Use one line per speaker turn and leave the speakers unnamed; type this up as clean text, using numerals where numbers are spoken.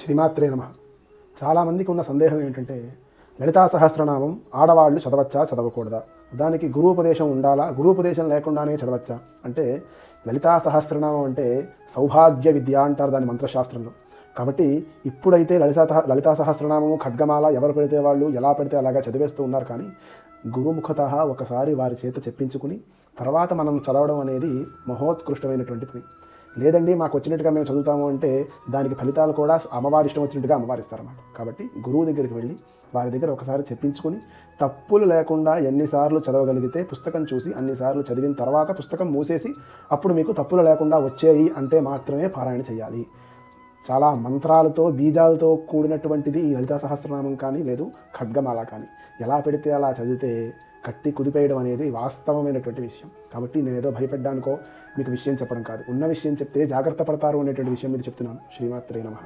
శ్రీమాత్రే నమః. చాలామందికి ఉన్న సందేహం ఏంటంటే లలితా సహస్రనామం ఆడవాళ్ళు చదవచ్చా చదవకూడదా, దానికి గురూపదేశం ఉండాలా, గురూపదేశం లేకుండానే చదవచ్చా అంటే, లలితా సహస్రనామం అంటే సౌభాగ్య విద్య అంటారు దాని మంత్రశాస్త్రంలో. కాబట్టి ఇప్పుడైతే లలితా సహస్రనామము ఖడ్గమాల ఎవరు పెడితే వాళ్ళు ఎలా పెడితే అలాగా చదివేస్తూ ఉన్నారు. కానీ గురుముఖత ఒకసారి వారి చేత చెప్పించుకుని తర్వాత మనం చదవడం అనేది మహోత్కృష్టమైనటువంటి పని. లేదండి మాకు వచ్చినట్టుగా మేము చదువుతాము అంటే దానికి ఫలితాలు కూడా అమ్మవారి ఇష్టం వచ్చినట్టుగా అమ్మవారు ఇస్తారన్నమాట. కాబట్టి గురువు దగ్గరికి వెళ్ళి వారి దగ్గర ఒకసారి చెప్పించుకొని తప్పులు లేకుండా ఎన్నిసార్లు చదవగలిగితే పుస్తకం చూసి అన్నిసార్లు చదివిన తర్వాత పుస్తకం మూసేసి అప్పుడు మీకు తప్పులు లేకుండా వచ్చేయి అంటే మాత్రమే పారాయణ చేయాలి. చాలా మంత్రాలతో బీజాలతో కూడినటువంటిది ఈ లలితా సహస్రనామం కానీ లేదు ఖడ్గమాల కానీ. ఎలా పెడితే అలా చదివితే కట్టి కుదిపేయడం అనేది వాస్తవమైనటువంటి విషయం. కాబట్టి నేను ఏదో భయపడ్డానికో మీకు విషయం చెప్పడం కాదు, ఉన్న విషయం చెప్తే జాగ్రత్త పడతారు అనేటువంటి విషయం మీద చెప్తున్నాను. శ్రీమాత్రే నమః.